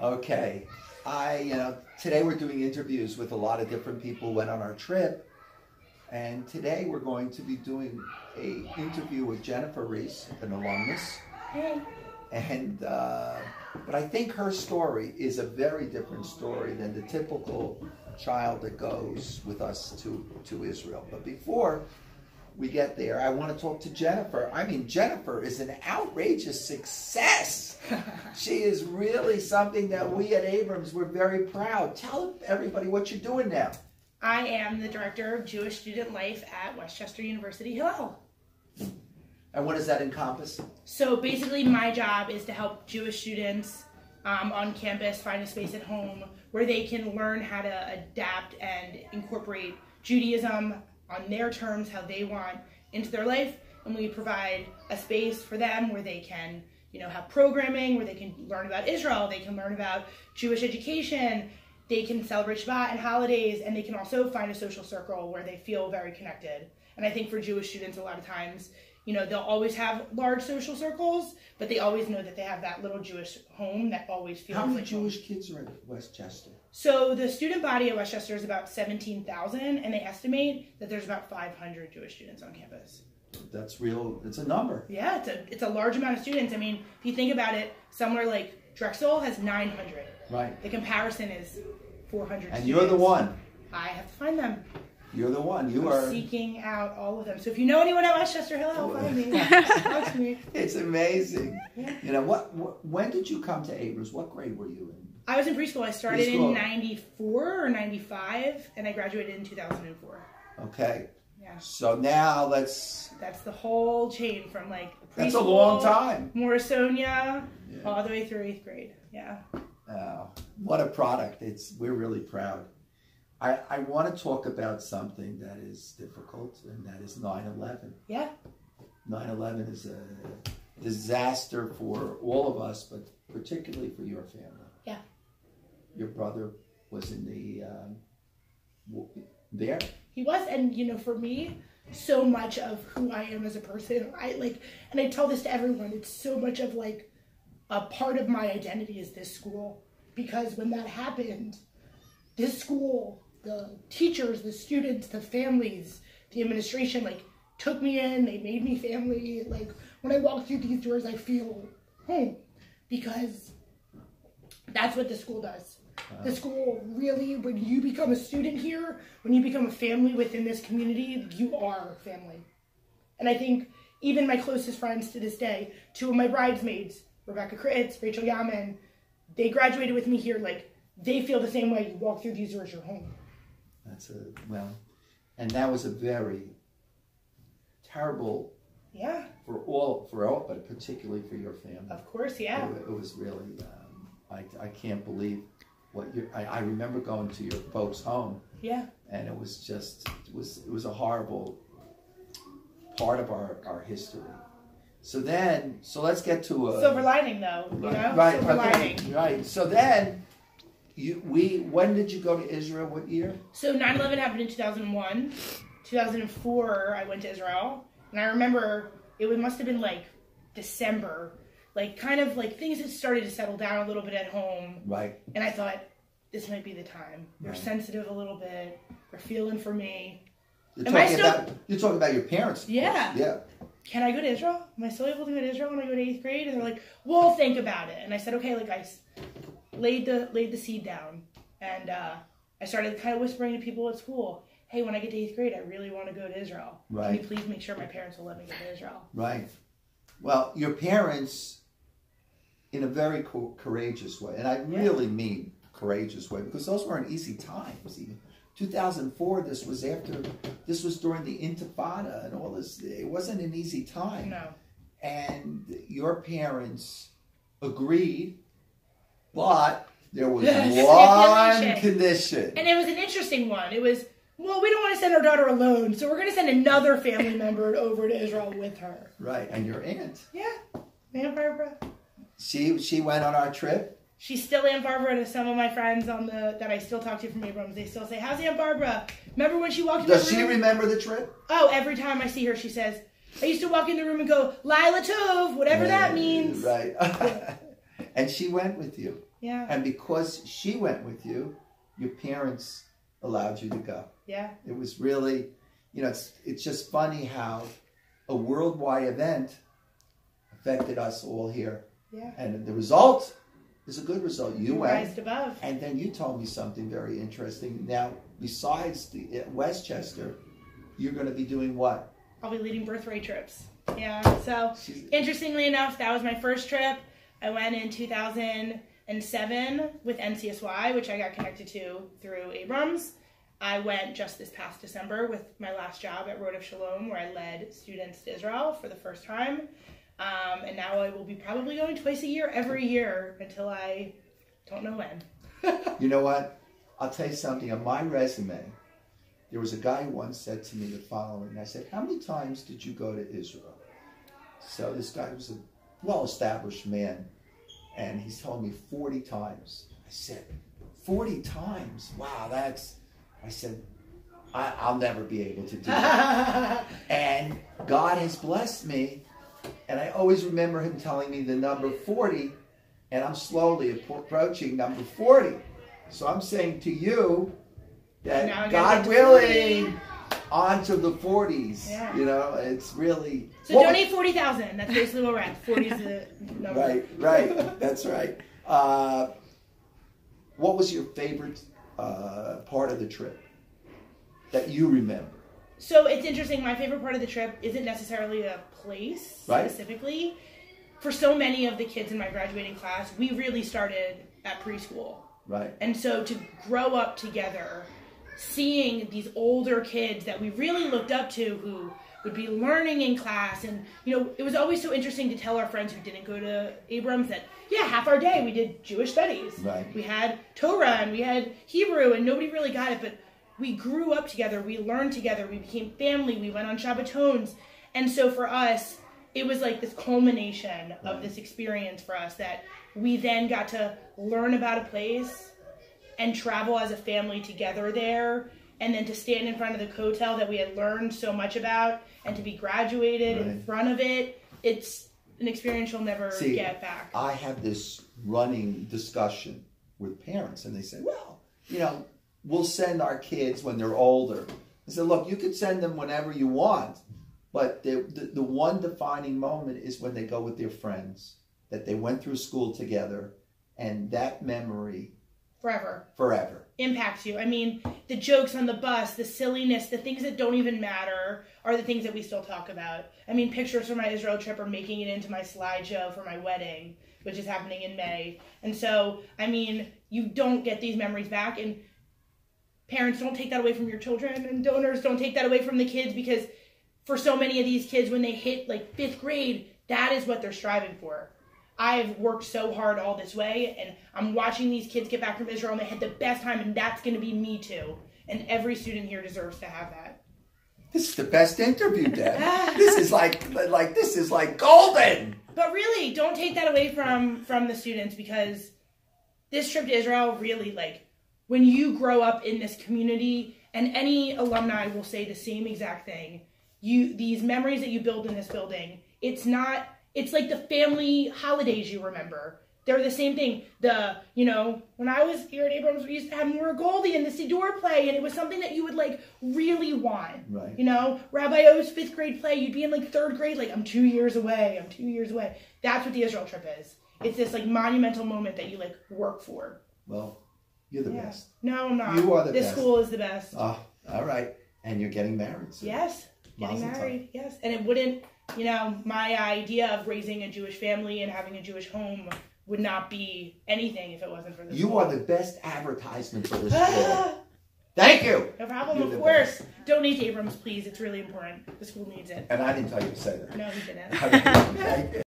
Okay. Today we're doing interviews with a lot of different people who went on our trip. And today we're going to be doing an interview with Jennifer Reiss, an alumnus. Hey. And, but I think her story is a very different story than the typical child that goes with us to Israel. But before we get there, I want to talk to Jennifer. I mean, Jennifer is an outrageous success. She is really something that we at Abrams were very proud. Tell everybody what you're doing now. I am the Director of Jewish Student Life at Westchester University Hillel. And what does that encompass? So basically my job is to help Jewish students on campus find a space at home where they can learn how to adapt and incorporate Judaism on their terms, how they want, into their life. And we provide a space for them where they can, have programming, where they can learn about Israel, they can learn about Jewish education, they can celebrate Shabbat and holidays, and they can also find a social circle where they feel very connected. And I think for Jewish students, a lot of times, they'll always have large social circles, but they always know that they have that little Jewish home that always feels like home. How many Jewish kids are at Westchester? So the student body at Westchester is about 17,000, and they estimate that there's about 500 Jewish students on campus. That's real. It's a number. Yeah, it's a large amount of students. I mean, if you think about it, somewhere like Drexel has 900. Right. The comparison is 400 And students. you're the one. I have to find them. You're the one. I'm are seeking out all of them. So if you know anyone at Westchester Hill, find me. Talk to me. It's amazing. Yeah. When did you come to Abrams? What grade were you in? I was in preschool. I started in 94 or 95, and I graduated in 2004. Okay. Yeah. So now that's the whole chain from like preschool, that's a long time. Morrisonia, all the way through 8th grade. Yeah. Oh, what a product. We're really proud. I want to talk about something that is difficult, and that is 9/11. Yeah. 9/11 is a disaster for all of us, but particularly for your family. Yeah. Your brother was in the there. He was, and for me, so much of who I am as a person, and I tell this to everyone, it's so much of like a part of my identity is this school, because when that happened, this school, the teachers, the students, the families, the administration, took me in, they made me family. When I walk through these doors, I feel home, because that's what the school does. The school really, when you become a student here, when you become a family within this community, you are family. And I think even my closest friends to this day, 2 of my bridesmaids, Rebecca Kritz, Rachel Yaman, they graduated with me here. They feel the same way. You walk through these doors, you're home. And that was a very terrible. Yeah. For all, but particularly for your family. Of course, yeah. It was really. I can't believe what you. I remember going to your folks' home. Yeah. And it was it was a horrible part of our history. So let's get to a silver lining, though. Right. Silver lining. Right. So then, when did you go to Israel? What year? So 9/11 happened in 2001. 2004, I went to Israel, and I remember must have been December, things had started to settle down a little bit at home. Right. And I thought, this might be the time. They're sensitive a little bit. They're feeling for me. You're talking about your parents. Yeah. Yeah. Can I go to Israel? Am I still able to go to Israel when I go to 8th grade? And they're like, we'll think about it. And I said, okay, I laid the seed down. And I started kind of whispering to people at school, hey, when I get to 8th grade, I really want to go to Israel. Right. Can you please make sure my parents will let me go to Israel? Right. Well, your parents, in a very courageous way, and I really mean courageous way, because those weren't easy times. Even 2004, this was during the Intifada and all this. It wasn't an easy time. No. And your parents agreed, but there was one condition. And it was an interesting one. It was, well, we don't want to send our daughter alone, so we're going to send another family member over to Israel with her. Right. And your aunt. Yeah. Aunt Barbara. She went on our trip. She's still Aunt Barbara to some of my friends that I still talk to from Abrams. They still say, how's Aunt Barbara? Remember when she walked in the room? Does she remember the trip? Oh, every time I see her, she says, I used to walk in the room and go, Lila Tov, whatever that means. Right. And she went with you. Yeah. And because she went with you, your parents allowed you to go. Yeah. It was really, it's just funny how a worldwide event affected us all here. Yeah. And the result is a good result. You went. Rised above. And then you told me something very interesting. Now, besides the Westchester, you're going to be doing what? I'll be leading birth rate trips. Yeah. So, interestingly enough, that was my first trip. I went in 2007 with NCSY, which I got connected to through Abrams. I went just this past December with my last job at Road of Shalom, where I led students to Israel for the first time. And now I will be probably going twice a year, every year, until I don't know when. You know what? I'll tell you something. On my resume, there was a guy who once said to me the following. I said, how many times did you go to Israel? So this guy was a well-established man, and he's told me 40 times. I said, 40 times? Wow, I said, I'll never be able to do that. And God has blessed me, and I always remember him telling me the number 40, and I'm slowly approaching number 40. So I'm saying to you that God willing, on to the 40s. Yeah. It's really... So donate 40,000. That's basically what we're at. 40 is the number. Right. That's right. What was your favorite part of the trip that you remember? So it's interesting. My favorite part of the trip isn't necessarily a place specifically. For so many of the kids in my graduating class, we really started at preschool. Right. And so to grow up together, seeing these older kids that we really looked up to who would be learning in class, and it was always so interesting to tell our friends who didn't go to Abrams that half our day we did Jewish studies. Right. We had Torah and we had Hebrew, and nobody really got it, but we grew up together, we learned together, we became family, we went on Shabbatons. And so for us, it was like this culmination of this experience for us that we then got to learn about a place and travel as a family together there, and then to stand in front of the hotel that we had learned so much about and to be graduated in front of it. It's an experience you'll never get back. I have this running discussion with parents, and they say, well, we'll send our kids when they're older. I said, look, you could send them whenever you want, but the one defining moment is when they go with their friends, that they went through school together, and that memory forever impacts you. I mean, the jokes on the bus, the silliness, the things that don't even matter are the things that we still talk about. I mean, pictures from my Israel trip are making it into my slideshow for my wedding, which is happening in May. And so, I mean, you don't get these memories back, and parents, don't take that away from your children, and donors, don't take that away from the kids, because for so many of these kids, when they hit like 5th grade, that is what they're striving for. I've worked so hard all this way, and I'm watching these kids get back from Israel, and they had the best time, and that's going to be me too. And every student here deserves to have that. This is the best interview, Dad. This is like golden. But really, don't take that away from the students, because this trip to Israel really, when you grow up in this community, and any alumni will say the same exact thing, these memories that you build in this building, it's like the family holidays you remember. They're the same thing. When I was here at Abrams, we used to have Mora Goldie and the Siddur play, and it was something that you would really want. Right. Rabbi O's 5th grade play, you'd be in 3rd grade, I'm 2 years away. That's what the Israel trip is. It's this monumental moment that you work for. Well, you're the best. No, I'm not. You are the best. This school is the best. Oh, all right. And you're getting married soon. Yes. Getting married. Yes. And it wouldn't, my idea of raising a Jewish family and having a Jewish home would not be anything if it wasn't for this school. You are the best advertisement for this school. Thank you. No problem. Of course. Donate to Abrams, please. It's really important. The school needs it. And I didn't tell you to say that. No, he didn't.